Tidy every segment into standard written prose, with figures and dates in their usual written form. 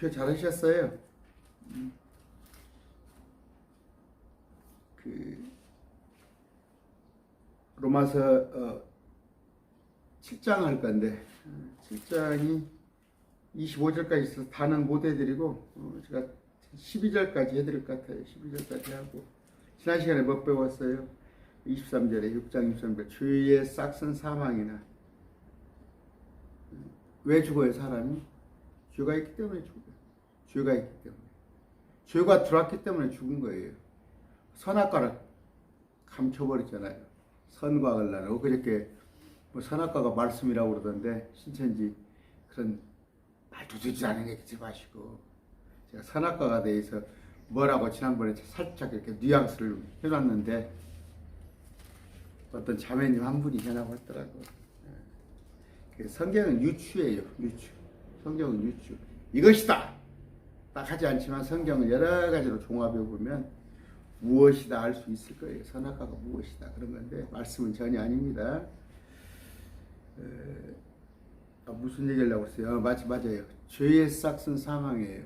표 잘하셨어요. 그 로마서 7장 할 건데 7장이 25절까지 있어서 다는 못 해드리고 제가 12절까지 해드릴 것 같아요. 12절까지 하고 지난 시간에 못 배웠어요. 23절에 6장 23절 죄의 싹슨 사망이나 왜 죽어요 사람이? 죄가 있기 때문에 죽어요. 죄가 있기 때문에 죄가 들어왔기 때문에 죽은 거예요. 선악과를 감춰버렸잖아요. 선과학을 나누고 그렇게 뭐 선악과가 말씀이라고 그러던데 신천지 그런 말도 되지 않은 얘기지 마시고 제가 선악과가 대해서 뭐라고 지난번에 살짝 이렇게 뉘앙스를 해놨는데 어떤 자매님 한 분이 해나고 했더라고요. 성경은 유추예요. 유추. 성경은 유추. 이것이다 딱 하지 않지만 성경은 여러 가지로 종합해 보면 무엇이다 알 수 있을 거예요. 선악과가 무엇이다 그런 건데 말씀은 전혀 아닙니다. 무슨 얘기를 하고 있어요? 맞아요. 죄의 싹슨 사망이에요.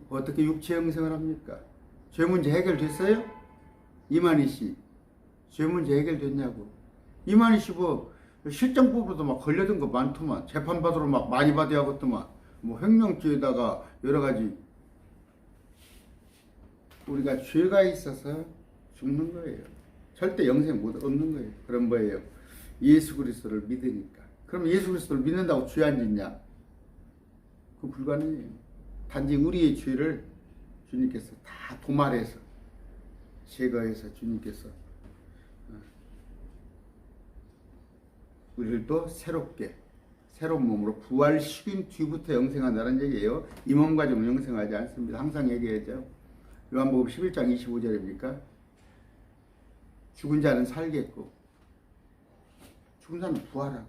어떻게 육체 형성을 합니까? 죄 문제 해결됐어요? 이만희 씨. 죄 문제 해결됐냐고. 이만희 씨 뭐 실정법으로도 막 걸려든 거 많더만. 재판받으러 막 많이 받아야 하겠더만. 뭐 횡령죄에다가 여러 가지. 우리가 죄가 있어서 죽는 거예요. 절대 영생 못 얻는 거예요. 그런 거예요. 예수 그리스도를 믿으니까. 그럼 예수 그리스도를 믿는다고 죄 안 짓냐? 그건 불가능해요. 단지 우리의 죄를 주님께서 다 도말해서 제거해서 주님께서 우리를 또 새롭게 새로운 몸으로 부활시킨 뒤부터 영생한다는 얘기예요. 이 몸 가지고는 영생하지 않습니다. 항상 얘기하죠. 요한복음 11장 25절입니까? 죽은 자는 살겠고 죽은 자는 부활하고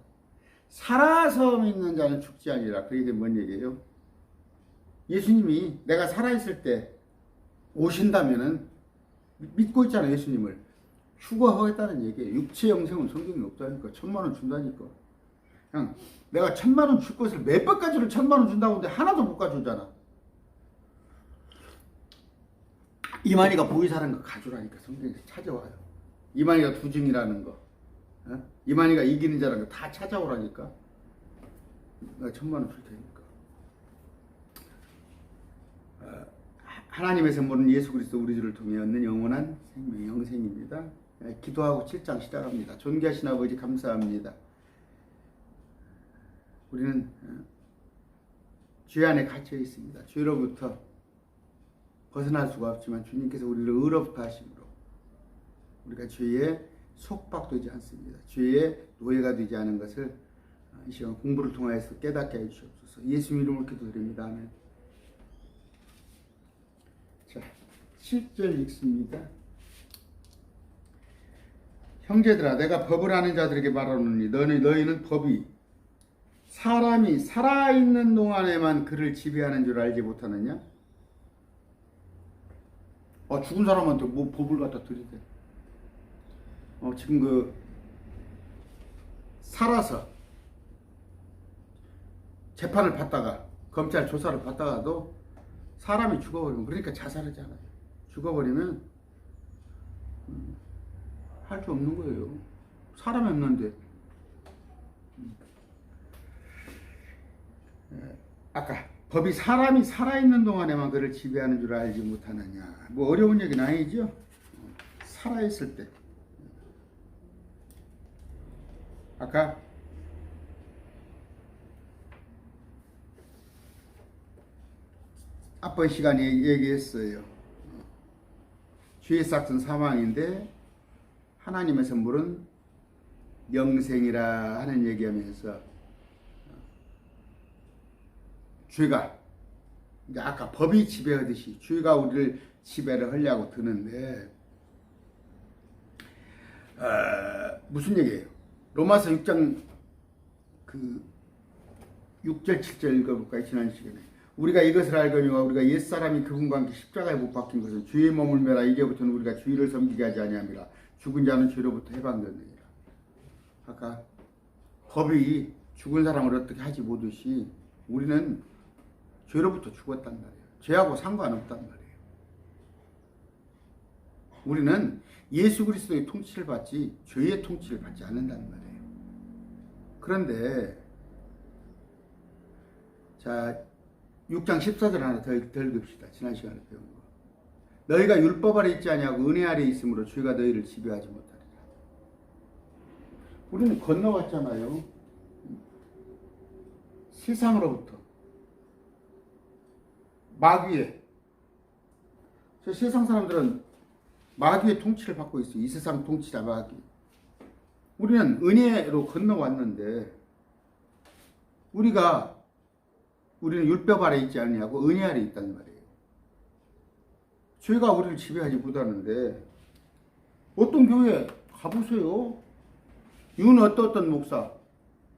살아서 믿는 자는 죽지 아니라. 그게 뭔 얘기예요? 예수님이 내가 살아있을 때 오신다면은 믿고 있잖아요. 예수님을 휴거하겠다는 얘기예요. 육체 영생은 성경이 없다니까. 1,000,000원 준다니까. 그냥 내가 1,000,000원 줄 것을 몇 번까지를 1,000,000원 준다고 하는데 하나도 못 가져오잖아. 이만희가 보이사는 거 가져라니까 성경에서 찾아와요. 이만희가 두증이라는 거, 이만희가 이기는 자라는 거 다 찾아오라니까. 내가 1,000,000원 줄 테니까. 하나님의 선물은 예수 그리스도 우리 주를 통해 얻는 영원한 생명, 영생입니다. 기도하고 7장 시작합니다. 존귀하신 아버지 감사합니다. 우리는 죄 안에 갇혀 있습니다. 죄로부터 벗어날 수가 없지만 주님께서 우리를 의롭다 하심으로 우리가 죄에 속박되지 않습니다. 죄의 노예가 되지 않은 것을 이 시간 공부를 통하여서 깨닫게 해주시옵소서. 예수님 이름으로 기도드립니다. 아멘. 자, 7절 읽습니다. 형제들아, 내가 법을 아는 자들에게 말하노니 너희는 법이 사람이 살아있는 동안에만 그를 지배하는 줄 알지 못하느냐? 죽은 사람한테 뭐 법을 갖다 들이대. 지금 살아서 재판을 받다가 검찰 조사를 받다가도 사람이 죽어버리면, 그러니까 자살하잖아요. 죽어버리면 할 수 없는 거예요. 사람이 없는데. 아까 법이 사람이 살아있는 동안에만 그를 지배하는 줄 알지 못하느냐. 뭐 어려운 얘기는 아니죠. 살아있을 때. 아까 앞번 시간에 얘기했어요. 죄의 싹은 사망인데 하나님의 선물은 영생이라 하는 얘기하면서 죄가 이제 아까 법이 지배하듯이 죄가 우리를 지배를 하려고 드는데 무슨 얘기예요? 로마서 6장 6절 7절 읽어볼까요? 지난 시간에 우리가 이것을 알거니와 우리가 옛사람이 그분과 함께 십자가에 못 박힌 것은 죄의 몸을 매라 이제부터는 우리가 주의를 섬기게 하지 아니함이라. 죽은 자는 죄로부터 해방되느니라. 아까 법이 죽은 사람을 어떻게 하지 못하시 우리는 죄로부터 죽었단 말이에요. 죄하고 상관없단 말이에요. 우리는 예수 그리스도의 통치를 받지 죄의 통치를 받지 않는다는 말이에요. 그런데 자 6장 14절 하나 더 읽읍시다. 지난 시간에 배운 거. 너희가 율법 아래 있지 아니하고 은혜 아래 있으므로 죄가 너희를 지배하지 못하리라. 우리는 건너왔잖아요. 세상으로부터 마귀의, 저 세상 사람들은 마귀의 통치를 받고 있어요. 이 세상 통치자 마귀. 우리는 은혜로 건너왔는데 우리는 율법 아래 있지 않냐고 은혜 아래 있단 말이에요. 죄가 우리를 지배하지 못하는데 어떤 교회 가보세요. 어떤 목사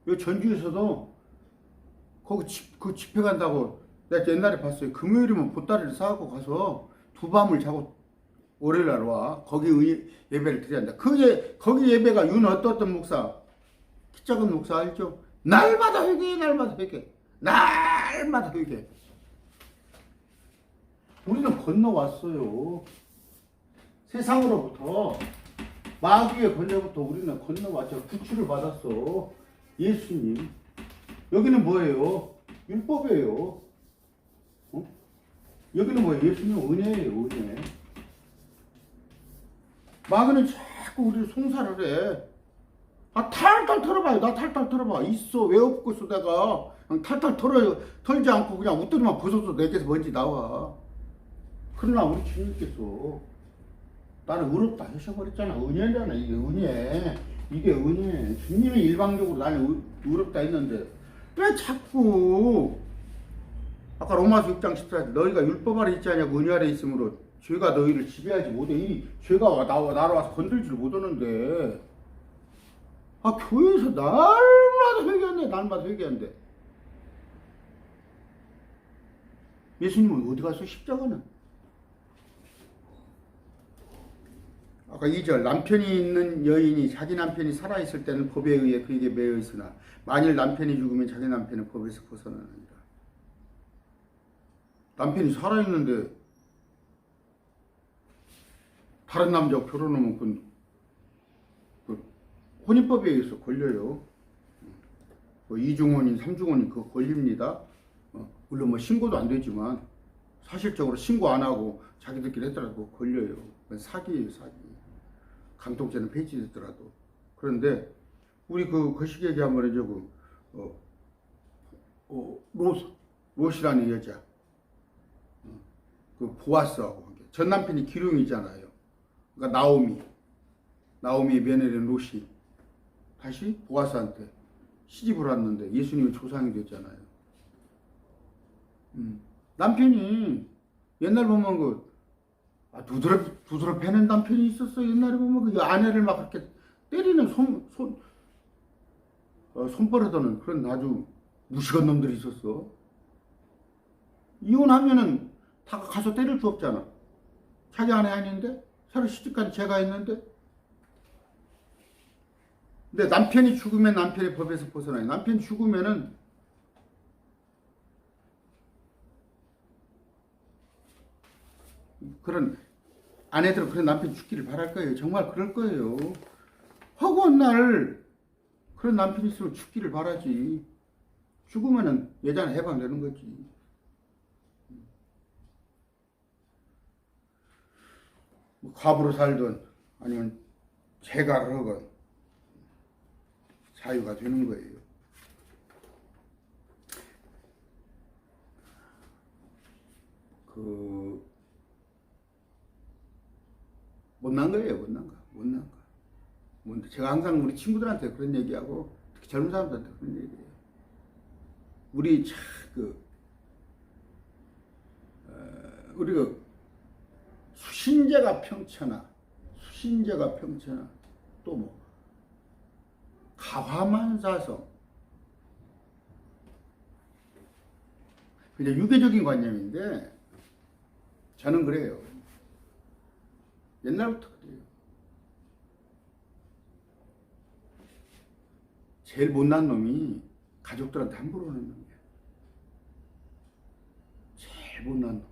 요 전주에서도 거기 그 집회 간다고 내가 옛날에 봤어요. 금요일이면 보따리를 싸고 가서 두 밤을 자고 월요일 날 와. 거기 예배를 드려야 한다. 거기 예배가 어떤 목사, 키 작은 목사 알죠? 날마다 회개, 날마다 회개, 날마다 회개. 우리는 건너왔어요. 세상으로부터 마귀의 권세부터 우리는 건너왔죠. 구출을 받았어. 예수님. 여기는 뭐예요? 율법이에요. 여기는 뭐예요? 예수님 은혜예요. 은혜. 마귀는 자꾸 우리를 송사를 해. 탈탈 털어봐요. 나 탈탈 털어봐. 있어. 왜 없고 있어 내가. 그냥 탈탈 털지 않고 그냥 옷들만 벗어도 내게서 먼지 나와. 그러나 우리 주님께서 나는 의롭다 하셔버렸잖아. 은혜잖아. 이게 은혜. 이게 은혜. 주님이 일방적으로 나는 의롭다 했는데 왜 자꾸 아까 로마서 6장 14절 너희가 율법 아래 있지 않냐고 은혜 아래 있으므로 죄가 너희를 지배하지 못해. 이 죄가 나로 와서 건들지를 못하는데 교회에서 날마다 회개한대. 날마다 회개한대. 예수님은 어디 가서 십자가는? 아까 2절 남편이 있는 여인이 자기 남편이 살아있을 때는 법에 의해 그에게 매여 있으나 만일 남편이 죽으면 자기 남편은 법에서 벗어나느니라. 남편이 살아있는데 다른 남자와 결혼하면 그 혼인법에 의해서 걸려요. 뭐 2중혼인 3중혼인 그거 걸립니다. 물론 뭐 신고도 안 되지만 사실적으로 신고 안 하고 자기들끼리 했더라도 걸려요. 사기예요, 사기. 강통죄는 폐지됐더라도. 그런데 우리 그 시기 얘기하면 이제 롯이라는 여자, 그 보아스하고 함께 전 남편이 기lum이잖아요. 그러니까 나오미의 며느리는 롯이 다시 보아스한테 시집을 왔는데 예수님의 조상이 됐잖아요. 남편이 옛날 보면 두드러 패는 남편이 있었어. 옛날에 보면 그 아내를 막 그렇게 때리는 손버릇하는 그런 아주 무식한 놈들이 있었어. 이혼하면은 다 가서 때릴 수 없잖아. 자기 아내 아닌데 새로 시집간 제가 있는데. 근데 남편이 죽으면 남편의 법에서 벗어나요. 남편이 죽으면은 그런 아내들은 그런 남편 죽기를 바랄 거예요. 정말 그럴 거예요. 허구한 날 그런 남편이 있으면 죽기를 바라지. 죽으면은 여자는 해방되는 거지. 뭐 갑으로 살든 아니면 재가를 하건 자유가 되는 거예요. 못난 거예요, 못난 거. 제가 항상 우리 친구들한테 그런 얘기하고, 특히 젊은 사람들한테 그런 얘기해요. 우리 우리가 수신제가 평천하, 또 뭐, 가화만사성. 그냥 유교적인 관념인데, 저는 그래요. 옛날부터 그래요. 제일 못난 놈이 가족들한테 함부로 하는 놈이야. 못난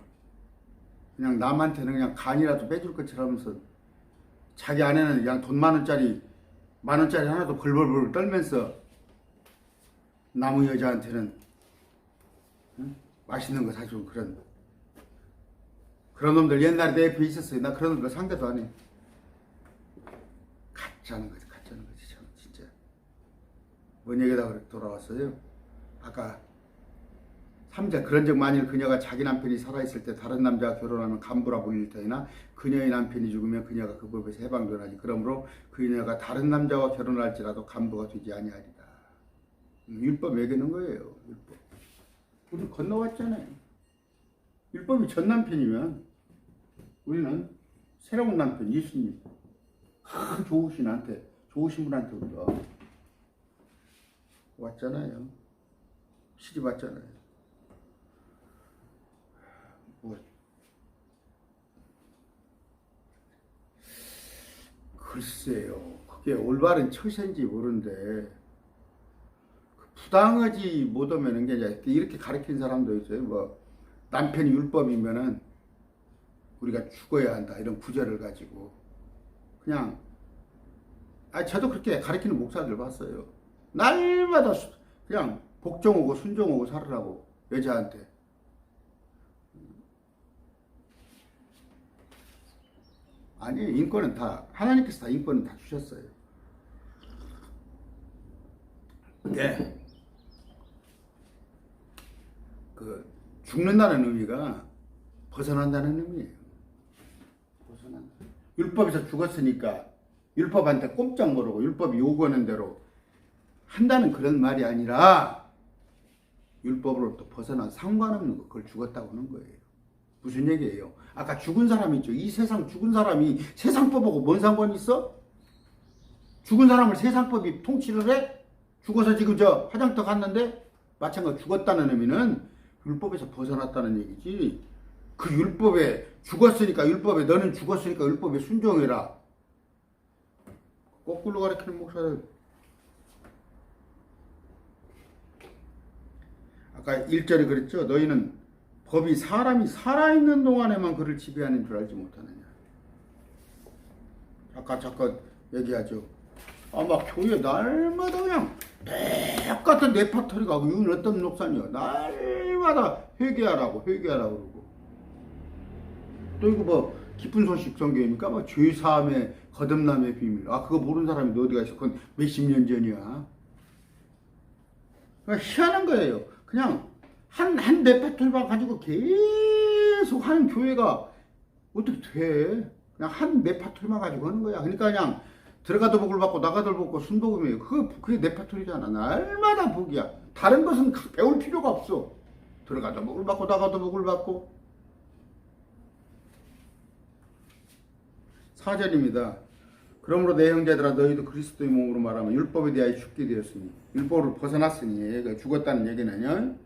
그냥 남한테는 그냥 간이라도 빼줄 것처럼 하면서 자기 아내는 그냥 돈 만 원짜리 하나도 벌벌벌 떨면서 나무 여자한테는 응? 맛있는 거 사주고 그런 놈들 옛날에 내 옆에 있었어요. 나 그런 놈들 상대도 안 해. 가짜는 거지 참 진짜. 뭔 얘기다 돌아왔어요? 아까 3자 그런 적 만일 그녀가 자기 남편이 살아있을 때 다른 남자와 결혼하면 간부라 불릴 터이나 그녀의 남편이 죽으면 그녀가 그 법에서 해방되나니 그러므로 그녀가 다른 남자와 결혼할지라도 간부가 되지 아니하리라. 율법 매기는 거예요. 율법. 우리 건너왔잖아요. 율법이 전 남편이면 우리는 새로운 남편 예수님 좋으신 분한테 우리가 왔잖아요. 시집 왔잖아요. 글쎄요. 그게 올바른 처세인지 모르는데 부당하지 못하면 이제 이렇게 가르친 사람도 있어요. 뭐 남편이 율법이면은 우리가 죽어야 한다 이런 구절을 가지고 그냥 저도 그렇게 가르치는 목사들 봤어요. 날마다 그냥 복종하고 순종하고 살으라고 여자한테. 아니 인권은 다 하나님께서 다 인권은 다 주셨어요. 근데 그 죽는다는 의미가 벗어난다는 의미예요. 벗어난다. 율법에서 죽었으니까 율법한테 꼼짝 모르고 율법이 요구하는 대로 한다는 그런 말이 아니라 율법으로부터 벗어난 상관없는 거 그걸 죽었다고 하는 거예요. 무슨 얘기예요? 아까 죽은 사람 있죠. 이 세상 죽은 사람이 세상법하고 뭔 상관이 있어? 죽은 사람을 세상법이 통치를 해? 죽어서 지금 저 화장터 갔는데 마찬가지로 죽었다는 의미는 율법에서 벗어났다는 얘기지. 그 율법에 죽었으니까 율법에 너는 죽었으니까 율법에 순종해라. 거꾸로 가르치는 목사들. 아까 1절에 그랬죠. 너희는 법이 사람이 살아있는 동안에만 그를 지배하는 줄 알지 못하느냐. 아까 잠깐 얘기하죠. 막 교회 날마다 그냥 똑같은 네파토리가 이건 어떤 목사님이야. 날마다 회개하라고 그러고. 또 이거 뭐 기쁜 소식 성경이니까 뭐 죄사함의 거듭남의 비밀. 그거 모르는 사람이 어디가 있어. 그건 몇십 년 전이야. 그러니까 희한한 거예요. 그냥 한 네파토리만 가지고 계속 하는 교회가 어떻게 돼? 그냥 한 네파토리만 가지고 하는 거야. 그러니까 그냥 들어가도 복을 받고 나가도 복고 순복음이에요. 그게 네파토리잖아. 날마다 복이야. 다른 것은 배울 필요가 없어. 들어가도 복을 받고 나가도 복을 받고. 4절입니다. 그러므로 내 형제들아 너희도 그리스도의 몸으로 말하면 율법에 대하여 죽게 되었으니 율법을 벗어났으니 죽었다는 얘기는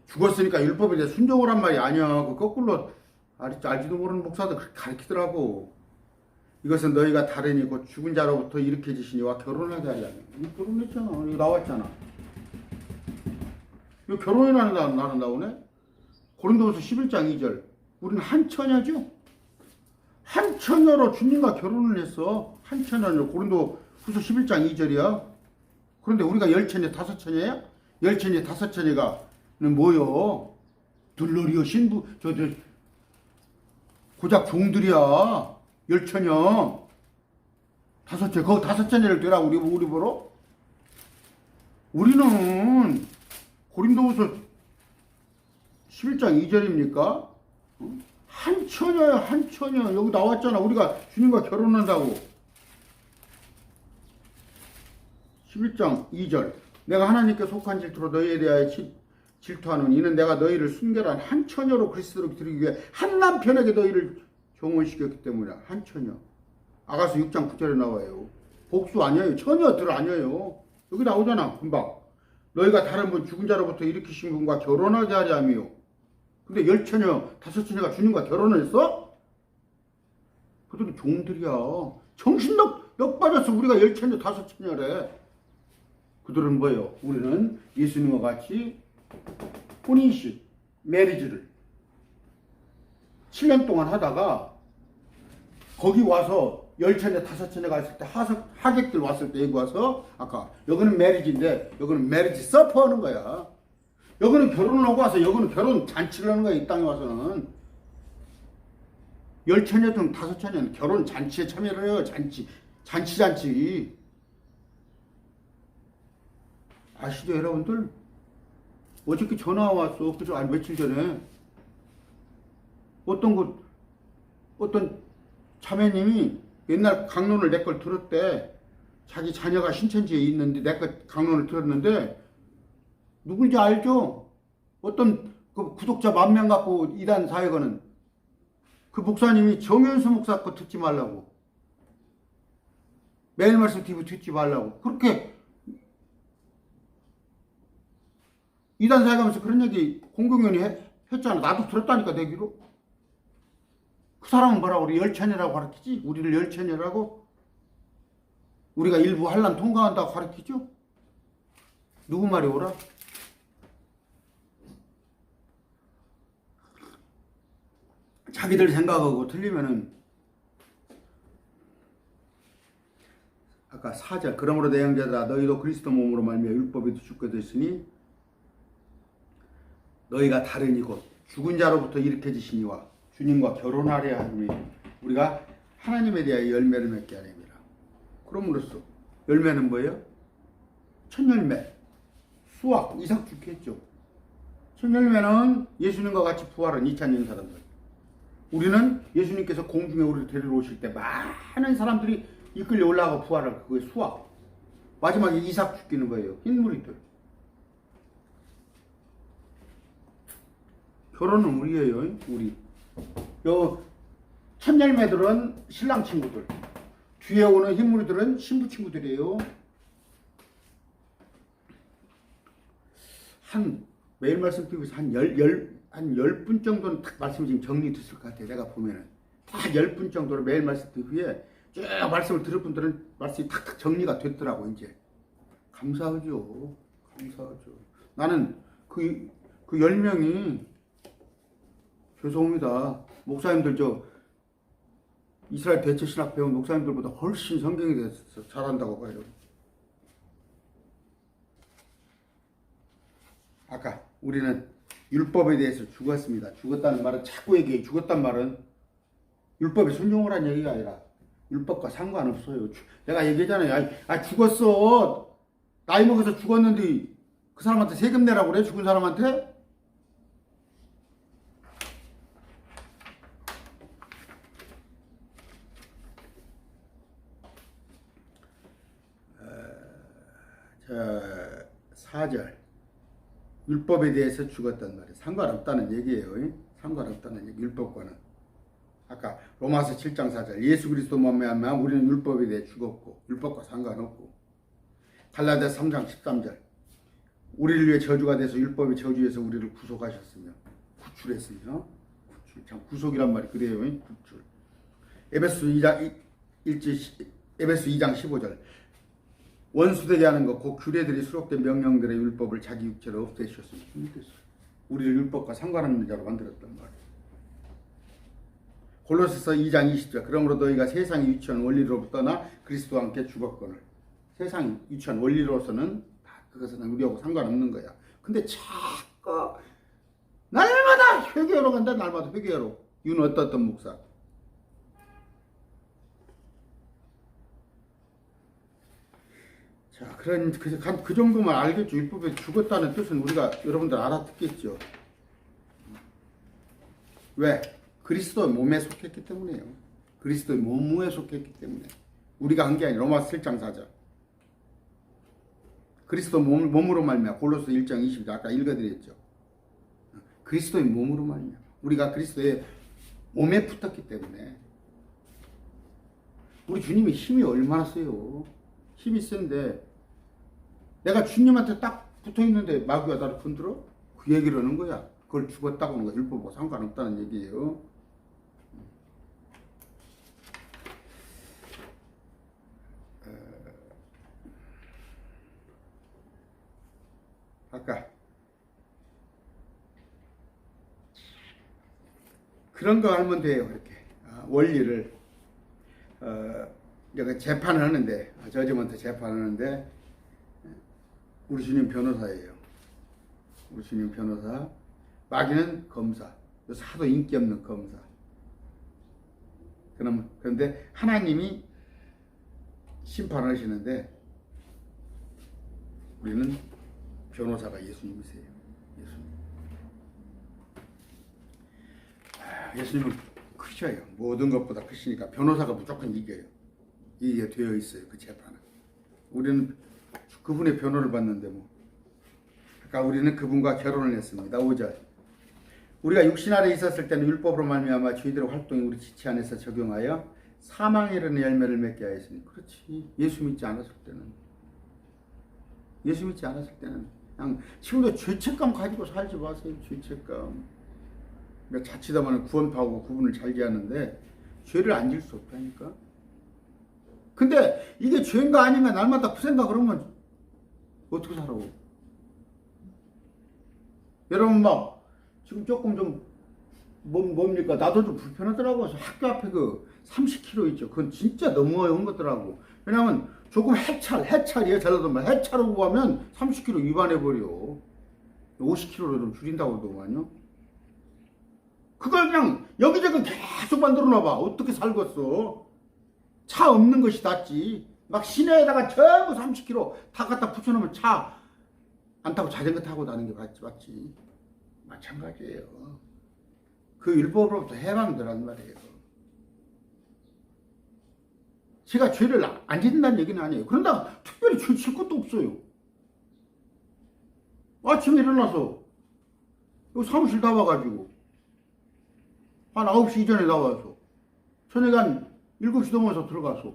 죽었으니까 율법에 대해 순종을 한 말이 아니야. 그 거꾸로 알지도 모르는 목사들 그렇게 가르치더라고. 이것은 너희가 다르니 곧 죽은 자로부터 일으켜지시니와 결혼하게 하려 하니. 결혼했잖아. 이거 나왔잖아. 이거 결혼이라는 나는 나오네. 고린도후서 11장 2절. 우리는 한 처녀죠. 한 처녀로 주님과 결혼을 했어. 한 처녀로. 고린도후서 11장 2절이야. 그런데 우리가 열처녀, 다섯처녀야? 열처녀, 다섯처녀가는 뭐요? 들러리요, 신부, 고작 종들이야. 열처녀. 다섯처녀, 그 다섯처녀를 되라고 우리 보러? 우리는 고린도후서 11장 2절입니까? 한 처녀야, 한 처녀. 여기 나왔잖아. 우리가 주님과 결혼한다고. 11장 2절. 내가 하나님께 속한 질투로 너희에 대하여 질투하노니 이는 내가 너희를 순결한 한 처녀로 그리스도로 드리기 위해 한 남편에게 너희를 종혼시켰기 때문이야. 한 처녀. 아가서 6장 9절에 나와요. 복수 아니에요. 처녀들 아니에요. 여기 나오잖아. 금방. 너희가 다른 분 죽은 자로부터 일으키신 분과 결혼하게 하려 함이요. 근데 열처녀, 다섯처녀가 주님과 결혼을 했어? 그들은 종들이야. 정신 넉 빠졌어. 우리가 열처녀, 다섯처녀래. 그들은 뭐예요? 우리는 예수님과 같이 혼인식, 메리지를 7년 동안 하다가 거기 와서 10차례 5차례 갔을 때 하객들 왔을 때 여기 와서 아까 여기는 메리지인데 여기는 메리지 서퍼 하는 거야. 여기는 결혼을 하고 와서 여기는 결혼 잔치를 하는 거야. 이 땅에 와서는 10차례든 5차례는 결혼 잔치에 참여를 해요. 잔치 아시죠 여러분들? 어저께 전화 왔어. 그죠? 아니 며칠 전에 어떤 자매님이 옛날 강론을 내 걸 들었대. 자기 자녀가 신천지에 있는데 내 걸 강론을 들었는데 누굴지 알죠? 어떤 그 구독자 10,000명 갖고 이단 사역하는 그 목사님이 정현수 목사 거 듣지 말라고, 매일 말씀 TV 듣지 말라고 그렇게 이단 사역하면서 그런 얘기 공공연히 했잖아. 나도 들었다니까 내 귀로. 그 사람은 뭐라고 우리 열천이라고 가르치지? 우리를 열천이라고? 우리가 일부 환난 통과한다고 가르치죠? 누구 말이 오라? 자기들 생각하고 틀리면은 아까 4절 그러므로 내 형제들아 너희도 그리스도 몸으로 말미암아 율법에도 죽게 됐으니 너희가 다르니 곧 죽은 자로부터 일으켜지시니와 주님과 결혼하려 하니 우리가 하나님에 대하여 열매를 맺게 하렵니다. 그럼으로써 열매는 뭐예요? 첫 열매 수확 이삭 죽겠죠. 첫 열매는 예수님과 같이 부활한 2000년 사람들. 우리는 예수님께서 공중에 우리를 데리러 오실 때 많은 사람들이 이끌려 올라가고 부활할 그거의 수확. 마지막에 이삭 죽기는 거예요. 흰무리들. 결혼은 우리예요. 우리. 요 첫열매들은 신랑 친구들. 뒤에 오는 흰무리들은 신부 친구들이에요. 매일 말씀 TV에서 한 10분 정도는 딱 말씀이 지금 정리됐을 것 같아요. 내가 보면은. 다 10분 정도로 매일 말씀 TV에 쭉 말씀을 들을 분들은 말씀이 탁탁 정리가 됐더라고, 이제. 감사하죠. 감사하죠. 나는 그 10명이 죄송합니다. 목사님들 이스라엘 대체신학 배운 목사님들보다 훨씬 성경에 대해서 잘한다고 봐요. 아까 우리는 율법에 대해서 죽었습니다. 죽었다는 말은 자꾸 얘기해. 죽었단 말은 율법에 순종을 한 얘기가 아니라 율법과 상관없어요. 내가 얘기했잖아요. 죽었어. 나이 먹어서 죽었는데 그 사람한테 세금 내라고 그래? 죽은 사람한테? 자, 4절. 율법에 대해서 죽었단 말이에요. 상관없다는 얘기예요. 상관없다는 얘기. 율법과는. 아까 로마서 7장 4절. 예수 그리스도 말미암아 우리는 율법에 대해 죽었고 율법과 상관없고. 갈라디아서 3장 13절. 우리를 위해 저주가 돼서 율법의 저주에서 우리를 구속하셨으며 구출했으며. 참 구속이란 말이 그래요. 구출. 에베소 2장 15절. 원수되게 하는 것, 곧 규례들이 수록된 명령들의 율법을 자기 육체로 없애주셨으면 힘들었어요. 우리를 율법과 상관없는 자로 만들었단 말이에요. 골로새서 2장 20절. 그러므로 너희가 세상이 유치한 원리로부터 떠나 그리스도와 함께 죽었거늘. 세상이 유치한 원리로서는 그것은 우리하고 상관없는 거야. 근데 자꾸 날마다 회개하러 간다. 날마다 회개하러. 이건 어떤 목사. 자, 그 정도만 알겠죠. 율법에 죽었다는 뜻은 우리가 여러분들 알아듣겠죠. 왜? 그리스도의 몸에 속했기 때문이에요. 그리스도의 몸에 속했기 때문에. 우리가 한 게 아니라 로마서 7장 4절. 그리스도 몸으로 말미암아. 골로새 1장 20절 아까 읽어드렸죠. 그리스도의 몸으로 말미암아. 우리가 그리스도의 몸에 붙었기 때문에. 우리 주님의 힘이 얼마나 세요. 힘이 센데 내가 주님한테 딱 붙어있는데 마귀가 나를 건드려? 그 얘기를 하는 거야. 그걸 죽었다고 하는 거야. 율법과 상관없다는 얘기예요. 아까 그런 거 하면 돼요. 이렇게 원리를 내가 재판을 하는데 저지먼트 재판하는데 우리 주님 변호사예요. 우리 주님 변호사, 마귀는 검사, 사도 인기 없는 검사. 그런데 하나님이 심판하시는데 우리는 변호사가 예수님이세요. 예수님은 크셔요. 모든 것보다 크시니까 변호사가 무조건 이겨요. 이게 되어 있어요. 그 재판은. 우리는 그분의 변호를 받는데 뭐. 그러니까 우리는 그분과 결혼을 했습니다. 5절. 우리가 육신 아래 있었을 때는 율법으로 말미암아 저희들의 활동이 우리 지체 안에서 적용하여 사망에 이르는 열매를 맺게 하였으니. 그렇지. 예수 믿지 않았을 때는 그냥 지금도 죄책감 가지고 살지 마세요. 죄책감. 그러니까 자칫하면 구원파하고 구분을 잘게 하는데 죄를 안 질 수 없다니까. 근데 이게 죄인가 아닌가 날마다 그 생각 그러면 어떻게 살아? 여러분 막 지금 조금 좀 뭡니까? 나도 좀 불편하더라고. 학교 앞에 그 30km 있죠. 그건 진짜 너무 어려운 것더라고. 왜냐면 조금 해찰이에요. 잘 들으면 해찰하고 가면 30km 위반해버려. 50km로 좀 줄인다고 하더만요. 그걸 그냥 여기저기 계속 만들어놔봐. 어떻게 살겠어? 차 없는 것이 낫지. 막 시내에다가 전부 30km 다 갖다 붙여놓으면 차 안 타고 자전거 타고 다니는 게 맞지. 마찬가지예요. 그 율법으로부터 해방되란 말이에요. 제가 죄를 안 짓는다는 얘기는 아니에요. 그런다 특별히 죄 질 것도 없어요. 아침에 일어나서 여기 사무실 나와가지고 한 9시 이전에 나와서 저녁에 한 7시 넘어서 들어가서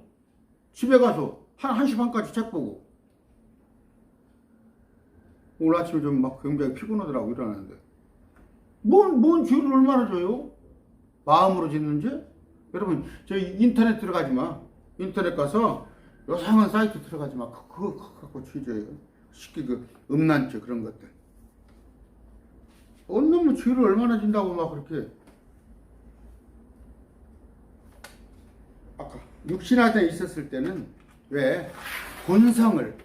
집에 가서 한 1시 반까지 책 보고 오늘 아침에 좀 막 굉장히 피곤하더라고 일어나는데 뭔 죄를 얼마나 져요? 마음으로 짓는 죄? 여러분 저희 인터넷 들어가지 마. 인터넷 가서 요상한 사이트 들어가지 마. 그거 갖고 죄져요. 쉽게 그 음란죄 그런 것들. 놈의 죄를 얼마나 진다고 막 그렇게. 아까 육신 안에 있었을 때는 왜 본성을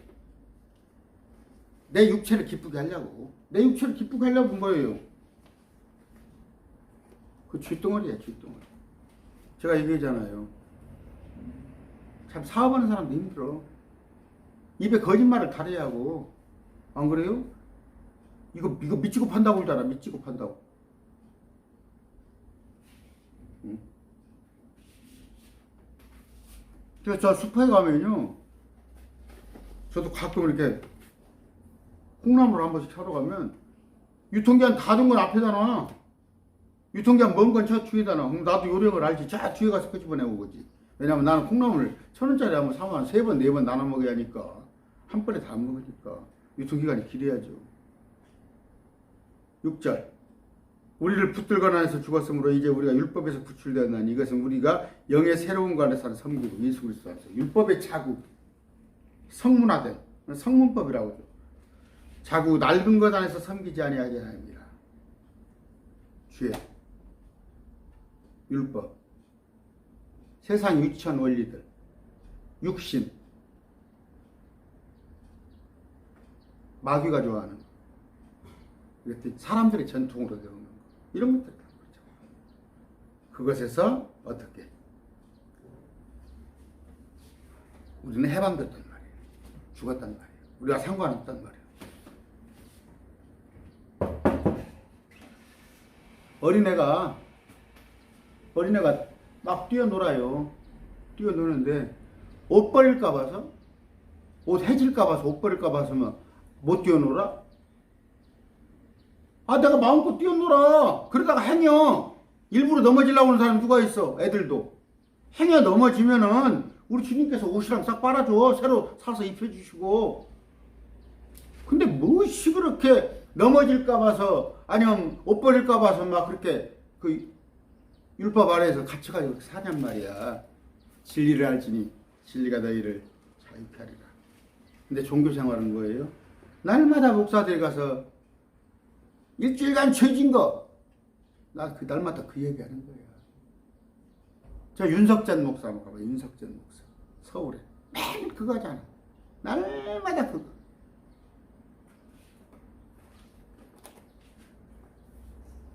내 육체를 기쁘게 하려고 내 육체를 기쁘게 하려고 본 거예요. 그 쥐덩어리야 쥐덩어리. 제가 얘기하잖아요. 참 사업하는 사람도 힘들어. 입에 거짓말을 가려야 하고 안 그래요? 이거 미치고 판다고 그러잖아. 미치고 판다고. 응? 그래서 저 슈퍼에 가면요 저도 가끔 이렇게 콩나물을 한 번씩 사러 가면 유통기한 다 둔 건 앞에다놔. 유통기한 먼 건 저 뒤에다놔. 그럼 나도 요령을 알지. 저 뒤에 가서 끄집어내고 오지. 왜냐면 나는 콩나물 1,000원짜리 한번 사면 3번, 4번 나눠 먹어야 하니까. 한 번에 다 안 먹으니까. 유통기간이 길어야죠. 6절. 우리를 붙들거나 해서 죽었으므로 이제 우리가 율법에서 구출되었나니 이것은 우리가 영의 새로운 관에서 섬기고 예수 그리스도 안에서 율법의 자국, 성문화된 성문법이라고 하죠. 자꾸 낡은 것 안에서 섬기지 아니하게 합니다. 죄, 율법, 세상 유치한 원리들, 육신, 마귀가 좋아하는 거, 이것들 사람들의 전통으로 되는 거, 이런 것들 그렇죠. 그것에서 어떻게 우리는 해방됐단 말이에요. 죽었단 말이에요. 우리가 상관없단 말이에요. 어린애가 막 뛰어놀아요. 뛰어노는데 옷 버릴까 봐서 옷 해질까 봐서 옷 버릴까 봐서 못 뛰어놀아? 아 내가 마음껏 뛰어놀아. 그러다가 행여 일부러 넘어지려고 하는 사람 누가 있어? 애들도 행여 넘어지면은 우리 주님께서 옷이랑 싹 빨아줘. 새로 사서 입혀주시고. 근데 무엇이 그렇게 넘어질까 봐서 아니면 옷 버릴까 봐서 막 그렇게 그 율법 아래에서 갇혀가지고 사냔 말이야. 진리를 알지니 진리가 너희를 자유케 하리라. 근데 종교 생활은 뭐예요? 날마다 목사들이 가서 일주일간 죄진 거 나 그날마다 그 얘기하는 거야. 저 윤석전 목사 한번 가봐. 윤석전 목사. 서울에. 매일 그거잖아. 날마다 그거.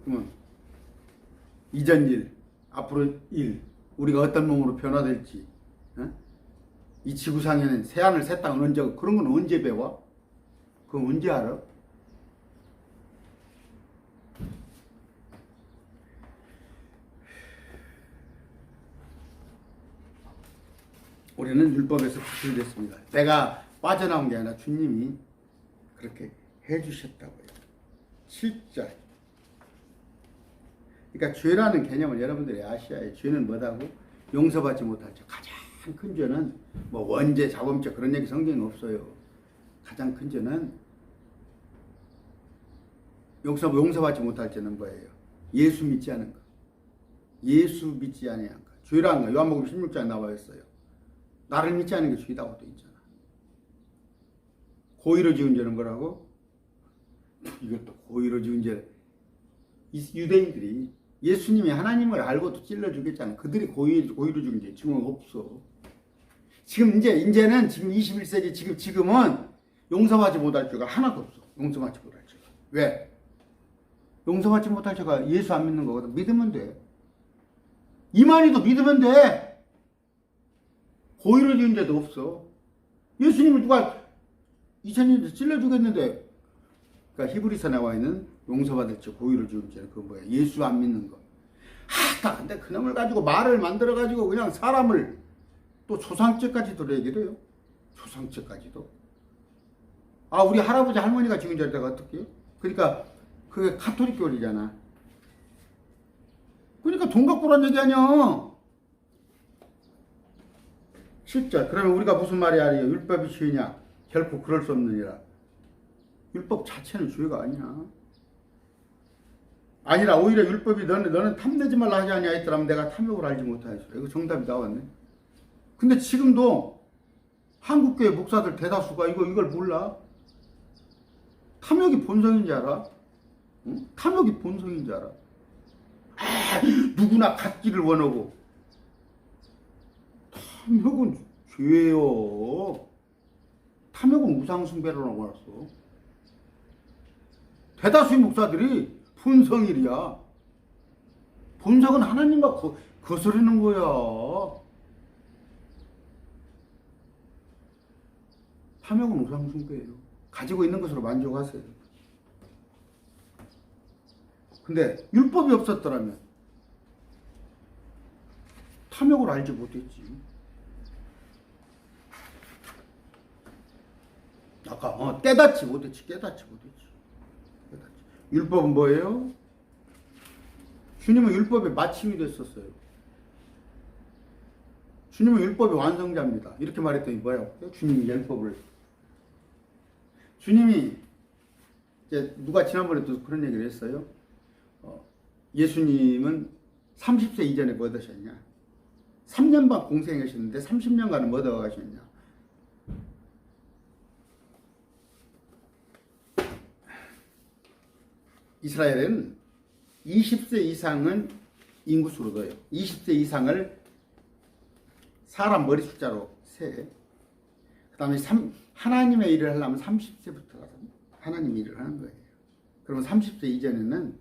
그러면 이전 일, 앞으로 일, 우리가 어떤 몸으로 변화될지, 어? 이 지구상에는 새하늘 새 땅은 언제, 그런 건 언제 배워? 그건 언제 알아? 우리는 율법에서 구출됐습니다. 내가 빠져나온 게 아니라 주님이 그렇게 해주셨다고요. 진짜. 그러니까 죄라는 개념을 여러분들이 아셔야 해요. 죄는 뭐다고? 용서받지 못할 죄. 가장 큰 죄는 뭐 원죄, 자범죄 그런 얘기 성경에 없어요. 가장 큰 죄는 용서받지 못할 죄는 뭐예요? 예수 믿지 않은 거. 예수 믿지 아니한 거. 죄라는 거. 요한복음 16장에 나와 있어요. 나를 믿지 않은 게 죄다고 돼 있잖아. 고의로 지은 죄는 뭐라고? 이것도 고의로 지은 죄. 유대인들이 예수님이 하나님을 알고도 찔러 죽였잖아. 그들이 고의로 죽은 죄 지금은 없어. 이제는 지금 21세기 지금은 용서받지 못할 죄가 하나도 없어. 용서받지 못할 죄가. 왜? 용서받지 못할 죄가 예수 안 믿는 거거든. 믿으면 돼. 이만희도 믿으면 돼. 고의로 지은 죄도 없어. 예수님을 누가 2000년 찔러 죽였는데, 그러니까 히브리서 나와 있는 용서받을 죄, 고의로 지은 죄는 그건 뭐야? 예수 안 믿는 거. 근데 그놈을 가지고 말을 만들어가지고 그냥 사람을 또 조상죄까지도 얘기를 해요. 조상죄까지도. 우리 할아버지 할머니가 지은 죄다가 어떻게 해요? 그러니까 그게 카톨릭 교리잖아. 그러니까 돈 갖고 란 얘기 아니야. 10절. 그러면 우리가 무슨 말이 아니에요? 율법이 죄냐? 결코 그럴 수 없느니라. 율법 자체는 죄가 아니야. 아니라 오히려 율법이 너는 탐내지 말라 하지 아니하였더라면 내가 탐욕을 알지 못하였어. 이거 정답이 나왔네. 근데 지금도 한국교회 목사들 대다수가 이걸 몰라. 탐욕이 본성인지 알아? 응? 탐욕이 본성인지 알아? 누구나 갖기를 원하고. 탐욕은 죄예요. 탐욕은 우상숭배라고 알았어. 대다수의 목사들이 본성일이야. 본성은 하나님과 거스르는 거야. 탐욕은 우상숭배예요. 가지고 있는 것으로 만족하세요. 근데 율법이 없었더라면 탐욕을 알지 못했지. 아까 깨닫지 못했지. 율법은 뭐예요? 주님은 율법의 마침이 됐었어요. 주님은 율법의 완성자입니다. 이렇게 말했더니 뭐예요? 주님이 주님이 이제 누가 지난번에도 그런 얘기를 했어요. 예수님은 30세 이전에 뭐 하셨냐? 3년 반 공생하셨는데 30년간은 뭐 하고 가셨냐? 이스라엘은 20세 이상은 인구수로 둬요. 20세 이상을 사람 머리 숫자로 세. 그 다음에 하나님의 일을 하려면 30세부터 가서 하나님 일을 하는 거예요. 그러면 30세 이전에는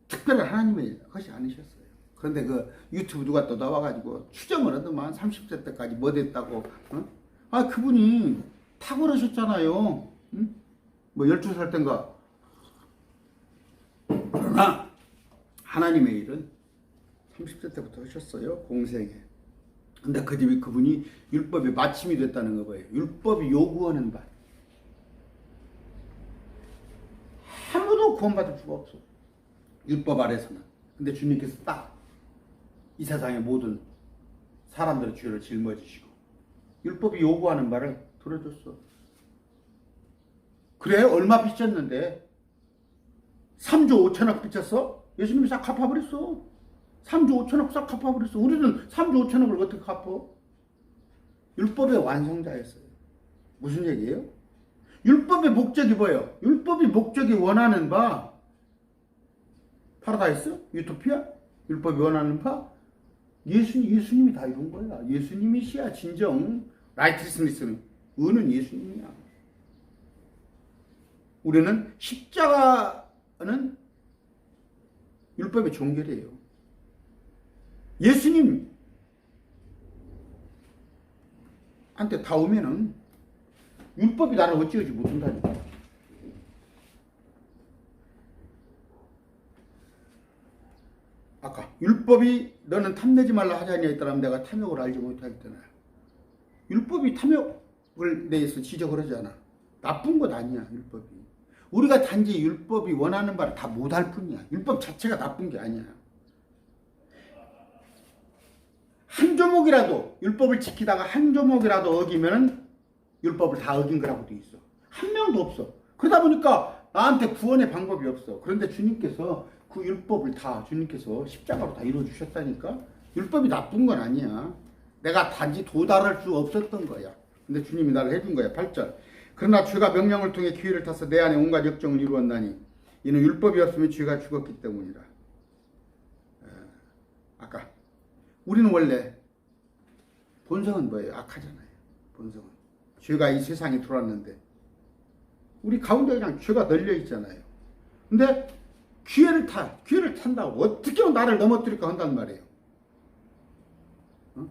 특별한 하나님의 일 하지 않으셨어요. 그런데 그 유튜브 누가 또 나와가지고 추정을 하더만 30세 때까지 뭐 됐다고. 그분이 탁월하셨잖아요. 응? 뭐 12살 땐가. 그러나 하나님의 일은 30세 때부터 하셨어요. 공생에. 근데 그분이 율법의 마침이 됐다는 거 봐요. 율법이 요구하는 바. 아무도 구원받을 수가 없어. 율법 아래서는. 근데 주님께서 딱 이 세상의 모든 사람들의 죄를 짊어지시고 율법이 요구하는 바를 들어줬어. 그래? 얼마 빚졌는데 3조 5천억 빚졌어? 예수님이 싹 갚아버렸어. 3조 5천억 싹 갚아버렸어. 우리는 3조 5천억을 어떻게 갚아? 율법의 완성자였어요. 무슨 얘기예요? 율법의 목적이 뭐예요? 율법이 목적이 원하는 바 파라다이스? 유토피아? 율법이 원하는 바? 예수님이 다 이룬 거야. 예수님이시야 진정. 라이트리스는 의는 예수님이야. 우리는 십자가는 율법의 종결이에요. 예수님 한테 다 오면은 율법이 나를 어찌하지 못한다니까. 아까 율법이 너는 탐내지 말라 하지 아니하였더라면 내가 탐욕을 알지 못하겠더나. 율법이 탐욕을 내에서 지적을 하잖아. 나쁜 것 아니야 율법이. 우리가 단지 율법이 원하는 바를 다 못할 뿐이야. 율법 자체가 나쁜 게 아니야. 한 조목이라도 율법을 지키다가 한 조목이라도 어기면 율법을 다 어긴 거라고 돼 있어. 한 명도 없어. 그러다 보니까 나한테 구원의 방법이 없어. 그런데 주님께서 그 율법을 다 주님께서 십자가로 다 이루어 주셨다니까. 율법이 나쁜 건 아니야. 내가 단지 도달할 수 없었던 거야. 근데 주님이 나를 해준 거야. 8절. 그러나 죄가 명령을 통해 기회를 타서 내 안에 온갖 역정을 이루었나니 이는 율법이 없으면 죄가 죽었기 때문이라. 아까 우리는 원래 본성은 뭐예요? 악하잖아요. 본성은. 죄가 이 세상에 들어왔는데 우리 가운데 그냥 죄가 널려 있잖아요. 근데 기회를 탄다고 어떻게 하면 나를 넘어뜨릴까 한단 말이에요. 어?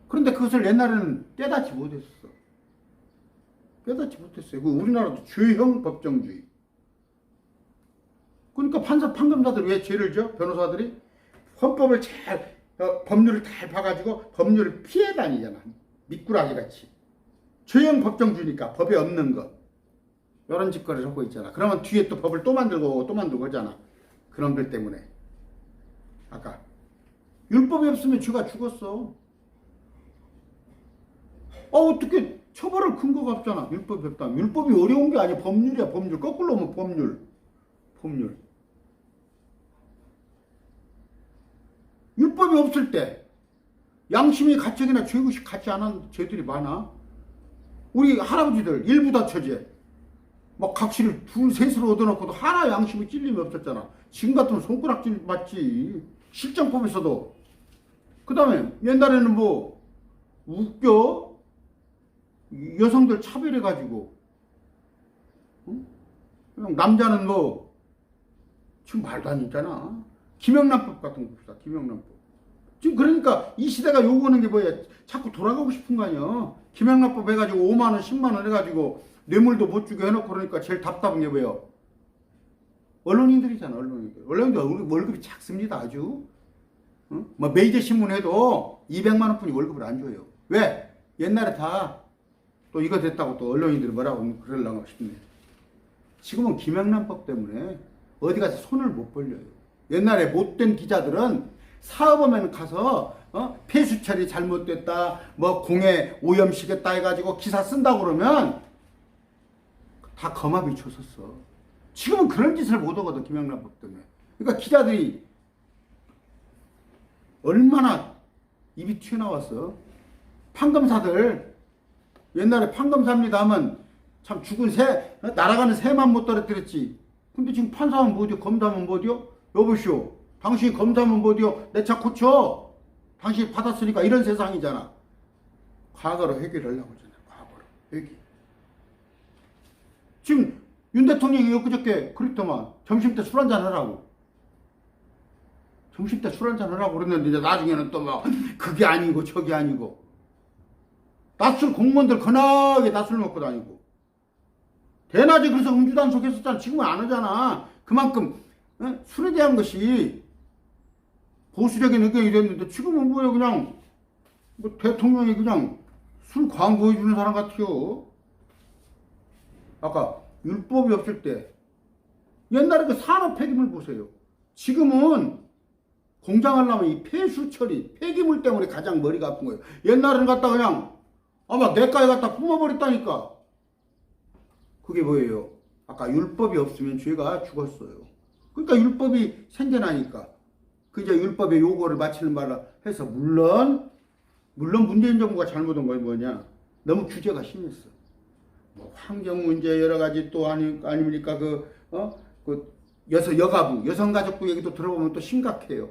그런데 그것을 옛날에는 깨닫지 못했어. 깨닫지 못했어요. 그 우리나라도 죄형 법정주의. 그러니까 판검사들이 왜 죄를 져? 변호사들이 헌법을 법률을 잘 봐가지고 법률을 피해 다니잖아. 미꾸라지 같이. 죄형 법정주의니까 법에 없는 것. 이런 짓거리를 하고 있잖아. 그러면 뒤에 또 법을 또 만들고 하잖아. 그놈들 때문에. 아까 율법이 없으면 죄가 죽었어. 어떻게 처벌할 근거가 없잖아. 율법이 없다면. 율법이 어려운 게 아니야. 법률이야. 법률. 거꾸로 오면 법률. 율법이 없을 때 양심이 가책이나 죄의식 같지 않은 죄들이 많아. 우리 할아버지들 일부다처제 막 각시를 둘 셋으로 얻어놓고도 하나 양심이 찔림이 없었잖아. 지금 같으면 손가락질 맞지. 실정법에서도. 그 다음에 옛날에는 뭐 웃겨 여성들 차별해가지고 응? 남자는 뭐 지금 말도 안 되잖아. 김영란법 같은 거 봅시다. 김영란법. 지금 그러니까 이 시대가 요구하는 게 뭐야? 자꾸 돌아가고 싶은 거 아니야. 김영란법 해가지고 5만 원, 10만 원 해가지고 뇌물도 못 주게 해놓고 그러니까 제일 답답한 게 뭐예요? 언론인들이잖아. 언론인들 월급이 작습니다. 아주. 응? 뭐 메이저 신문 해도 200만 원뿐이 월급을 안 줘요. 왜? 옛날에 다 또 이거 됐다고 또 언론인들이 뭐라고 그러려고 싶네. 지금은 김영란법 때문에 어디 가서 손을 못 벌려요. 옛날에 못된 기자들은 사업하면 가서 폐수 처리 잘못됐다, 뭐 공해 오염시켰다 해가지고 기사 쓴다고 그러면 다 거마비 쳤었어. 지금은 그런 짓을 못 하거든. 김영란법 때문에. 그러니까 기자들이 얼마나 입이 튀어나왔어. 판검사들 옛날에 판검사입니다 하면 참 죽은 새, 날아가는 새만 못 떨어뜨렸지. 근데 지금 판사하면 뭐디요? 검사하면 뭐디요? 여보시오. 당신이 검사하면 뭐디요? 내 차 고쳐. 당신이 받았으니까 이런 세상이잖아. 과거로 해결하려고 하잖아. 과거로. 해결. 지금 윤 대통령이 엊그저께 그랬더만 점심때 술 한잔 하라고. 점심때 술 한잔 하라고 그랬는데 이제 나중에는 또 막 그게 아니고 저게 아니고. 낮술 공무원들 건하게 낮술 먹고 다니고. 대낮에 그래서 음주단속 했었잖아. 지금은 안 하잖아. 그만큼 술에 대한 것이 보수적인 의견이 됐는데 지금은 뭐야 그냥 뭐 대통령이 그냥 술 광고해주는 사람 같아요. 아까 율법이 없을 때 옛날에 그 산업 폐기물 보세요. 지금은 공장하려면 이 폐수 처리, 폐기물 때문에 가장 머리가 아픈 거예요. 옛날에는 갖다 그냥 아마 내과에 갖다 뿜어버렸다니까. 그게 뭐예요? 아까 율법이 없으면 죄가 죽었어요. 그러니까 율법이 생겨나니까 그 이제 율법의 요구를 마치는 바라 해서 물론 문재인 정부가 잘못한 건 뭐냐? 너무 규제가 심했어. 뭐 환경 문제 여러 가지 또 아닙니까? 그 여가부, 여성가족부 얘기도 들어보면 또 심각해요.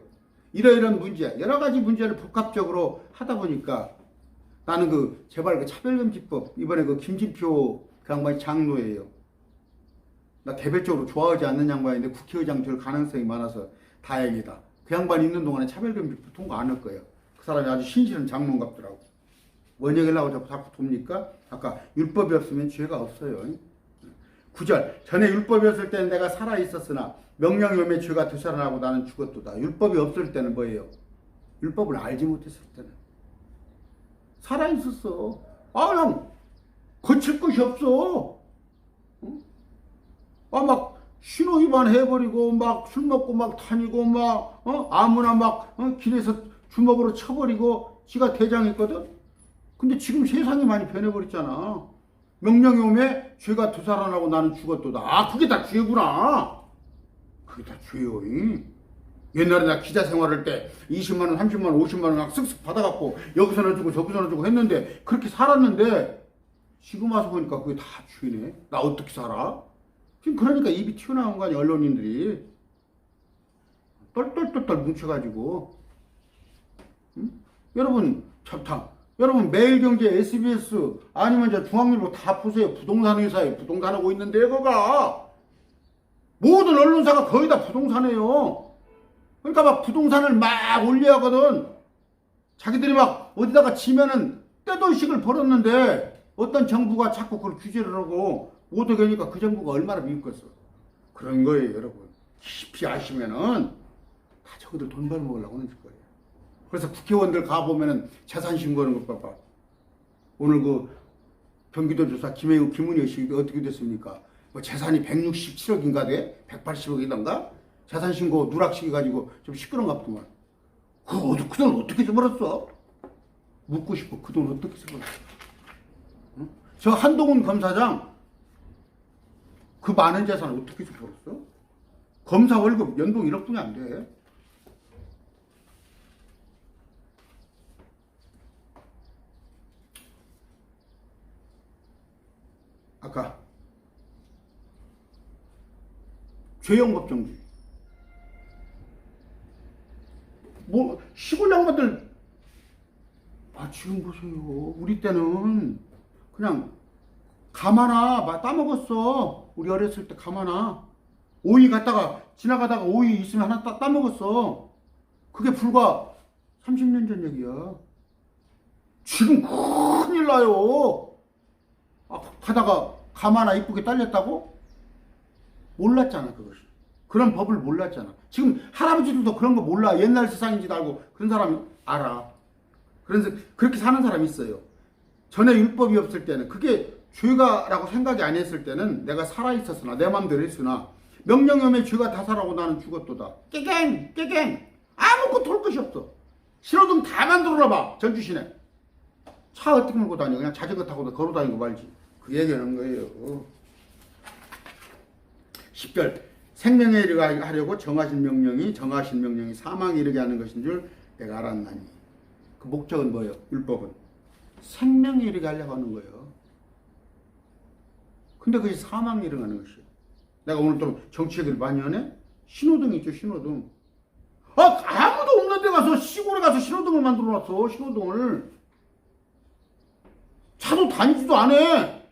이런 문제, 여러 가지 문제를 복합적으로 하다 보니까 나는 제발 차별금지법, 이번에 김진표 그 양반이 장로예요. 나 개별적으로 좋아하지 않는 양반인데 국회의장 될 가능성이 많아서 다행이다. 그 양반이 있는 동안에 차별금지법 통과 안 할 거예요. 그 사람이 아주 신실한 장로인 같더라고. 뭔 얘기를 하고 자꾸 돕니까? 아까 율법이 없으면 죄가 없어요. 9절 전에 율법이 없을 때는 내가 살아있었으나 명령염에 죄가 되살아나고 나는 죽었도다. 율법이 없을 때는 뭐예요? 율법을 알지 못했을 때는 살아있었어. 그냥 거칠 것이 없어. 막 신호 위반해버리고 막 술 먹고 막 다니고 막 아무나 막 길에서 주먹으로 쳐버리고 지가 대장했거든. 근데 지금 세상이 많이 변해버렸잖아. 명령이 오매 죄가 되살아나고 나는 죽었도다. 그게 다 죄구나. 그게 다 죄요. 옛날에 나 기자 생활할 때 20만 원, 30만 원, 50만 원 막 쓱쓱 받아갖고 여기서는 주고 저기서는 주고 했는데 그렇게 살았는데 지금 와서 보니까 그게 다 죄네. 나 어떻게 살아? 지금 그러니까 입이 튀어나온 거 아니야, 언론인들이. 똘똘똘똘 뭉쳐가지고. 응? 여러분 매일경제, SBS 아니면 중앙일보 다 보세요. 부동산 회사에 부동산하고 있는데 거가 모든 언론사가 거의 다 부동산이에요. 그러니까 막 부동산을 막 올려하거든. 자기들이 막 어디다가 지면은 떼돈식을 벌었는데 어떤 정부가 자꾸 그걸 규제를 하고 못하게 하니까 그 정부가 얼마나 미웠겠어. 그런 거예요, 여러분. 깊이 아시면은 다 저기들 돈 벌어먹으려고 하는 거예요. 그래서 국회의원들 가보면은 재산 신고하는 것 봐봐. 오늘 경기도지사 김은혜 씨 어떻게 됐습니까? 재산이 167억인가 돼? 180억이던가? 재산 신고 누락시켜가지고 좀 시끄러운가 보구만. 그 돈 어떻게 써버렸어? 묻고 싶어. 그 돈 어떻게 써버렸어? 응? 저 한동훈 검사장 그 많은 재산을 어떻게 써버렸어? 검사 월급 연봉 1억뿐이 안 돼. 아까 죄형 법정주의. 시골 양반들 지금 보세요. 우리 때는 그냥 가마나 따먹었어. 우리 어렸을 때 가마나 오이 지나가다가 오이 있으면 하나 따먹었어. 그게 불과 30년 전 얘기야. 지금 큰일 나요. 가다가 가마나 이쁘게 딸렸다고? 몰랐잖아, 그것이. 그런 법을 몰랐잖아. 지금 할아버지들도 그런 거 몰라. 옛날 세상인지도 알고 그런 사람이 알아. 그래서 그렇게 사는 사람이 있어요. 전에 율법이 없을 때는 그게 죄가라고 생각이 안 했을 때는 내가 살아있었으나 내 맘대로 했으나 명령염에 죄가 다살하고 나는 죽었도다. 깨갱 아무것도 할 것이 없어. 신호등 다 만들어놔봐. 전주시내. 차 어떻게 몰고 다녀? 그냥 자전거 타고 걸어 다니고 말지. 그 얘기하는 거예요. 10절 생명에 이르게 하려고 정하신 명령이 사망에 이르게 하는 것인 줄 내가 알았나니. 그 목적은 뭐예요? 율법은 생명에 이르게 하려고 하는 거예요. 근데 그게 사망에 이르게 하는 것이에요. 내가 오늘 또 정치애들 많이 하네? 신호등 있죠, 신호등. 아무도 없는 데 가서 시골에 가서 신호등을 만들어 놨어. 신호등을 차도 다니지도 않아.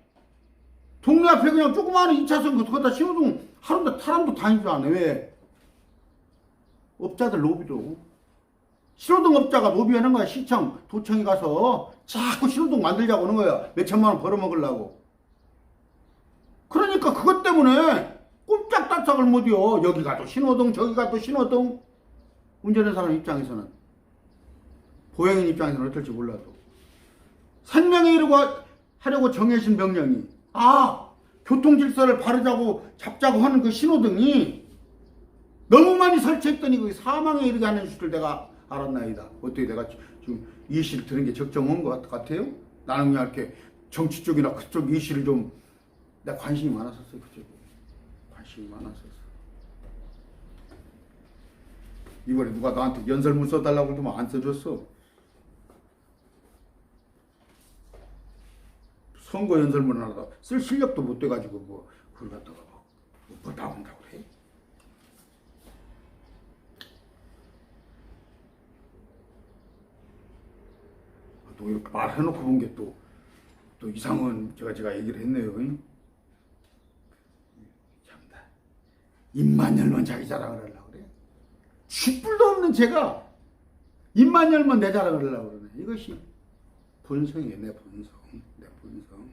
동네 앞에 그냥 조그마한 2차선 거기다 신호등 하루인데 사람도 다니지도 않아. 왜? 업자들 로비도. 신호등 업자가 로비하는 거야. 시청, 도청에 가서 자꾸 신호등 만들자고 하는 거야. 몇 천만 원 벌어먹으려고. 그러니까 그것 때문에 꼼짝달싹을 못해요. 여기 가도 신호등, 저기 가도 신호등. 운전하는 사람 입장에서는, 보행인 입장에서는 어떨지 몰라도 생명에 이르고 하려고 정해진 명령이 교통질서를 바르자고 잡자고 하는 그 신호등이 너무 많이 설치했더니 그게 사망에 이르게 하는 줄을 내가 알았나이다. 어떻게 내가 지금 이해시를 들은 게 적정한 것 같아요? 나는 그냥 이렇게 정치 쪽이나 그쪽 이해시를 좀 내가 관심이 많았었어요. 그쪽에 관심이 많았었어. 이번에 누가 나한테 연설문 써달라고 하면 안 써줬어. 선거 연설문을 하다가 쓸 실력도 못 돼가지고 그걸 갖다가 뭐 나온다고 그래. 또 이렇게 말해놓고 본 게 또 이상은 제가 얘기를 했네요. 참다. 입만 열면 자기 자랑을 하려고 그래. 쥐뿔도 없는 제가 입만 열면 내 자랑을 하려고 그러네. 이것이 본성이에요. 내 본성. 내 본성.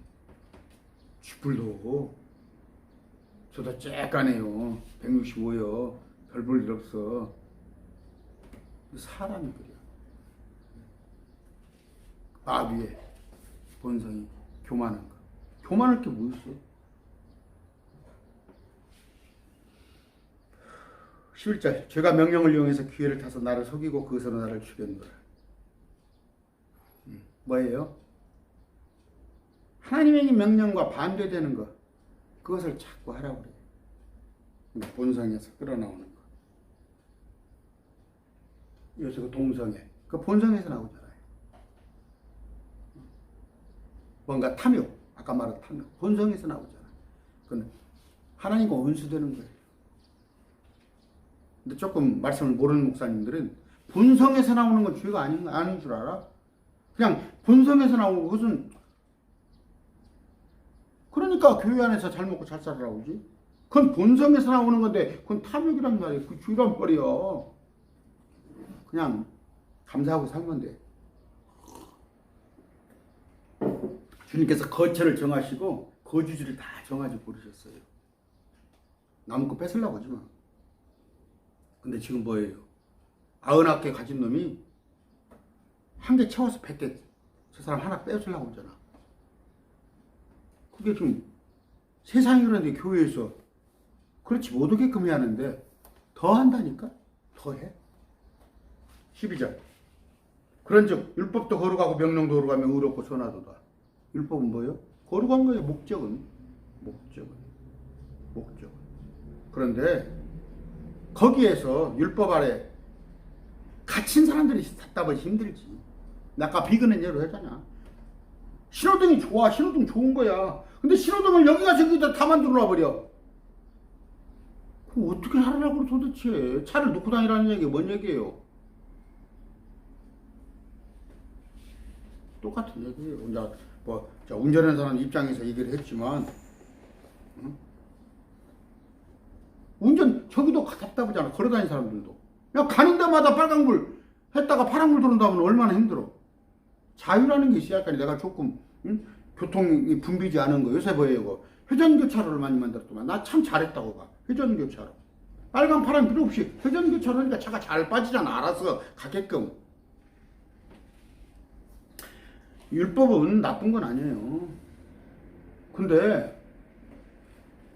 쥐뿔도 오고 저도 쬐까네요. 165요. 별 볼 일 없어. 사람이 그래요. 마귀의 본성이 교만한 거. 교만할 게 뭐 있어? 11절. 죄가 명령을 이용해서 기회를 타서 나를 속이고 그것으로 나를 죽였노라. 뭐예요? 하나님의 명령과 반대되는 거, 그것을 자꾸 하라고 그래요. 본성에서 끌어나오는 거. 여기서 그 동성애, 그 본성에서 나오잖아요. 뭔가 탐욕, 아까 말한 탐욕, 본성에서 나오잖아요. 그건 하나님과 원수되는 거예요. 근데 조금 말씀을 모르는 목사님들은 본성에서 나오는 건 죄가 아닌 줄 알아? 그냥 본성에서 나오는 것은, 그러니까 교회 안에서 잘 먹고 잘 살으라고 그러지? 그건 본성에서 나오는 건데, 그건 탐욕이란 말이에요. 그 죄란 말이야. 그냥 감사하고 살면 돼. 주님께서 거처를 정하시고 거주지를 다 정하지 고르셨어요. 남은 거 뺏으려고 하지 마. 근데 지금 뭐예요? 99개 가진 놈이 한 개 채워서 100개 저 사람 하나 빼주려고 하잖아. 그게 좀 세상이 그런데 교회에서 그렇지 못하게끔 해야 하는데 더 한다니까? 더 해. 12절. 그런즉 율법도 거룩하고 명령도 거룩하며 의롭고 선하도다. 율법은 뭐예요? 거룩한 거예요. 목적은. 그런데 거기에서 율법 아래 갇힌 사람들이 답답하기 힘들지. 아까 비근은 예로 했잖아. 신호등이 좋아. 신호등 좋은 거야. 근데 신호등을 여기 가서 여기다 다 만들어 놔버려. 그럼 어떻게 하라고 도대체. 차를 놓고 다니라는 얘기가 뭔 얘기예요? 똑같은 얘기예요. 이제 운전하는 사람 입장에서 얘기를 했지만, 응? 운전 저기도 답답하잖아. 걸어다니는 사람들도. 그냥 가는 데마다 빨간불 했다가 파란불 들어온다면 얼마나 힘들어. 자유라는 게 있어야 내가 조금 교통이 붐비지 않은 거. 요새 뭐예요? 회전교차로를 많이 만들었더만. 나 참 잘했다고 봐. 회전교차로. 빨간 파란 필요 없이 회전교차로니까 차가 잘 빠지잖아. 알아서 가게끔. 율법은 나쁜 건 아니에요. 근데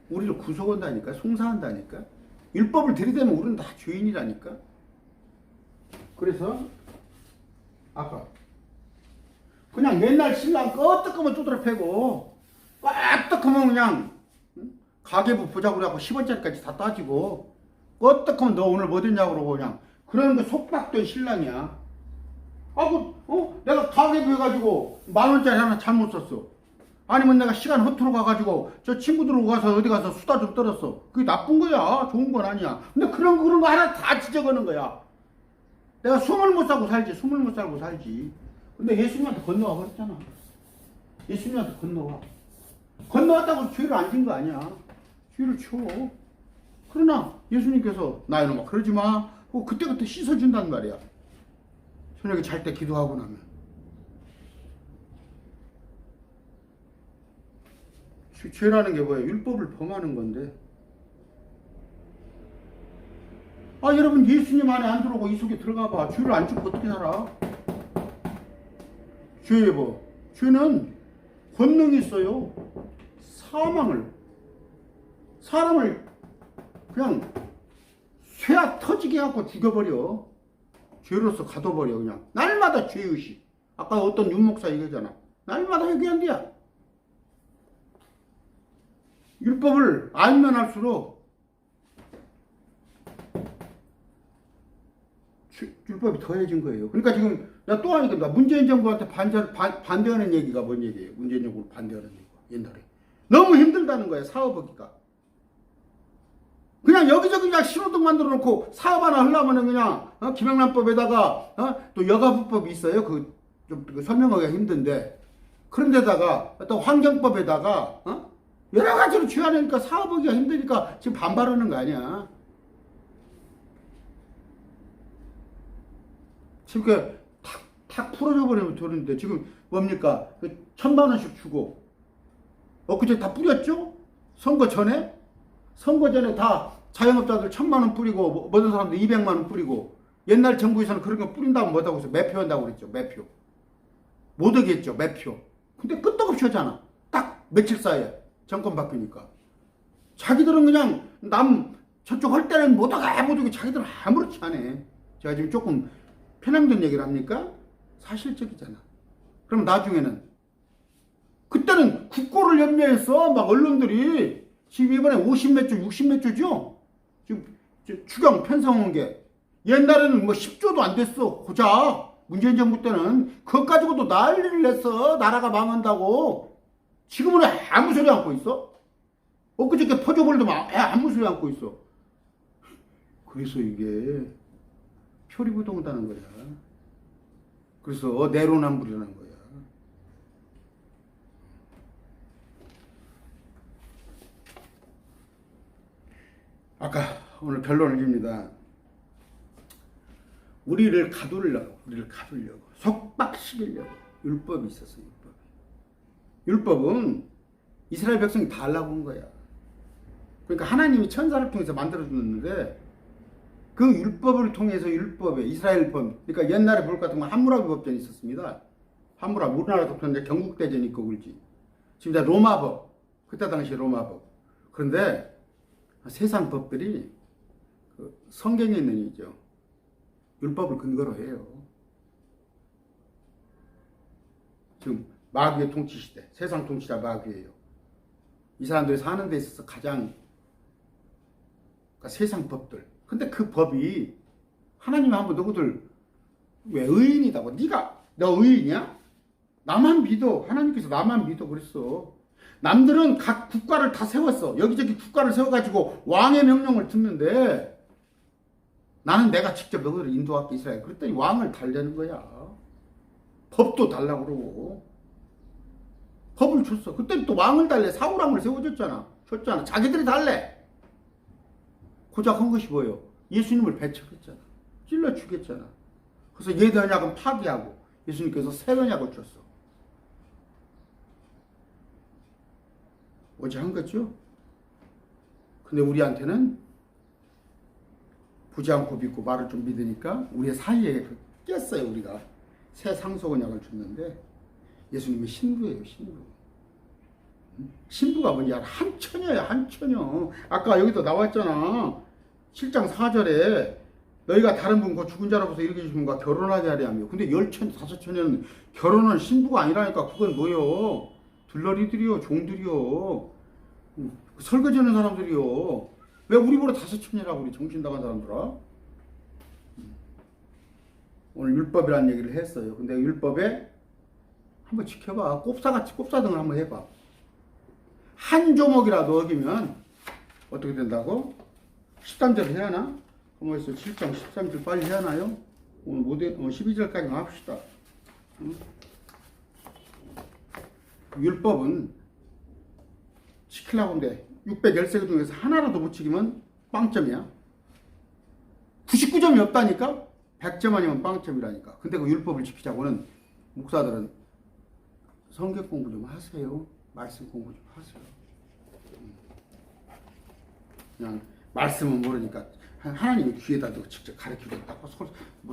우리를 구속한다니까, 송사한다니까. 율법을 들이대면 우리는 다 죄인이라니까. 그래서 아까 그냥 맨날 신랑 껐떡하면 두드려 패고 껐떡하면 그냥 가계부 보자고 그러고 10원짜리까지 다 따지고 껐떡하면 너 오늘 뭐 됐냐고 그러고 그냥 그런 거 속박된 신랑이야. 내가 가계부 해가지고 10,000원짜리 하나 잘못 썼어. 아니면 내가 시간 허투루 가가지고 저 친구들하고 가서 어디 가서 수다 좀 떨었어. 그게 나쁜 거야. 좋은 건 아니야. 근데 그런 거 하나 다 지적하는 거야. 내가 숨을 못 살고 살지. 근데 예수님한테 건너와 버렸잖아. 예수님한테 건너왔다고 죄를 안 진 거 아니야. 죄를 치워. 그러나 예수님께서 나 이놈아 그러지 마. 그때부터 씻어준단 말이야. 저녁에 잘 때 기도하고 나면. 죄라는 게 뭐예요? 율법을 범하는 건데. 여러분 예수님 안에 안 들어오고 이 속에 들어가 봐. 죄를 안 짓고 어떻게 살아? 죄는 권능이 있어요. 사람을 그냥 쇠야 터지게 하고 죽여버려. 죄로서 가둬버려 그냥. 날마다 죄의식. 아까 어떤 윤목사 얘기하잖아. 날마다 회개한대야. 율법을 알면 할수록 율법이 더해진 거예요. 그러니까 지금 나 또 하니까 문재인 정부한테 반대하는 얘기가 뭔 얘기예요? 문재인 정부를 반대하는 얘기가 옛날에 너무 힘들다는 거예요. 사업하기가. 그냥 여기저기 그냥 신호등 만들어 놓고 사업 하나 하려면 그냥 김영란법에다가 또 여가부법이 있어요. 그 좀 설명하기가 힘든데, 그런데다가 또 환경법에다가 여러 가지로 취하니까 사업하기가 힘드니까 지금 반발하는 거 아니야. 지금 탁 풀어져 버리면 되는데 지금 뭡니까? 1,000만 원씩 주고 엊그제 다 뿌렸죠? 선거 전에 다 자영업자들 1,000만 원 뿌리고 모든 사람들 200만 원 뿌리고 옛날 정부에서는 그런 거 뿌린다고 뭐다고 해서 매표한다고 그랬죠. 매표. 못 오겠죠. 매표. 근데 끄떡없이 하잖아. 딱 며칠 사이에 정권 바뀌니까. 자기들은 그냥 남 저쪽 할 때는 못 오게 자기들은 아무렇지 않아. 제가 지금 조금 편향된 얘기를 합니까? 사실적이잖아. 그럼 나중에는 그때는 국고를 염려해서 막 언론들이 지금 이번에 50몇 조, 60몇 조죠? 지금 추경 편성한 게 옛날에는 뭐 10조도 안 됐어. 고작 문재인 정부 때는 그것 가지고도 난리를 냈어. 나라가 망한다고. 지금은 아무 소리 않고 있어? 엊그저께 퍼져버리도 아무 소리 않고 있어. 그래서 이게 표리부동하다는 거야. 그래서 내로남불이라는 거야. 아까 오늘 결론을 줍니다. 우리를 가두려고 속박시키려고 율법이 있었어. 율법은 이스라엘 백성이 다 하려고 한 거야. 그러니까 하나님이 천사를 통해서 만들어줬는데 그 율법을 통해서 율법에 이스라엘법, 그러니까 옛날에 볼 것 같은 건 함무라비 법전이 있었습니다. 함무라비, 우리나라도 그런데 경국대전이 있고 그러지. 지금 이제 로마법, 그때 당시 로마법. 그런데 세상 법들이 그 성경에 있는 이죠. 율법을 근거로 해요. 지금 마귀의 통치 시대, 세상 통치자 마귀예요. 이 사람들이 사는 데 있어서 가장 그러니까 세상 법들. 근데 그 법이 하나님이 한번 너희들 왜 의인이다고? 너 의인이야? 나만 믿어. 하나님께서 나만 믿어 그랬어. 남들은 각 국가를 다 세웠어. 여기저기 국가를 세워가지고 왕의 명령을 듣는데 나는 내가 직접 너희들을 인도할게 이스라엘. 그랬더니 왕을 달래는 거야. 법도 달라고 그러고 법을 줬어. 그때 또 왕을 달래. 사울왕을 세워줬잖아. 자기들이 달래. 고작 한 것이 뭐예요? 예수님을 배척했잖아. 찔러 죽였잖아. 그래서 예언약은 파기하고 예수님께서 새 언약을 줬어. 어제 한 거죠? 근데 우리한테는 보지 않고 믿고 말을 좀 믿으니까 우리의 사이에 깼어요. 우리가 새 상속 언약을 줬는데 예수님이 신부예요. 신부가 뭐냐? 한처녀야. 한처녀. 아까 여기도 나왔잖아. 7장 4절에 너희가 다른 분, 그 죽은 자로부터 일으키신 분과 결혼하게 하려며. 근데 15처녀는 결혼은 신부가 아니라니까. 그건 뭐요? 들러리들이요. 종들이요. 설거지하는 사람들이요. 왜 우리보다 5처녀라고 우리 정신 나간 사람들아? 오늘 율법이라는 얘기를 했어요. 근데 율법에 한번 지켜봐. 꼽사등을 한번 해봐. 한 조목이라도 어기면 어떻게 된다고? 13절 해야 하나? 그러면서 7장 13절 빨리 해야 하나요? 오늘 12절까지만 합시다. 율법은 지키려고 하는데 613개 중에서 하나라도 못 지키면 빵점이야. 99점이 없다니까? 100점 아니면 빵점이라니까. 근데 그 율법을 지키자고는 목사들은 성경 공부 좀 하세요. 말씀 공부 좀 하세요. 그냥 말씀은 모르니까 하나님이 귀에다도 직접 가르치겠다고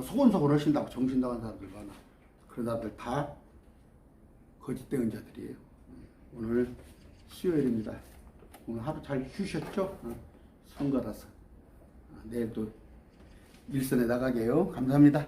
소곤소곤 하신다고 정신 나간 사람들 많아. 그런 사람들 다 거짓된 자들이에요. 오늘 수요일입니다. 오늘 하루 잘 쉬셨죠? 선거라서. 내일 또 일선에 나가게요. 감사합니다.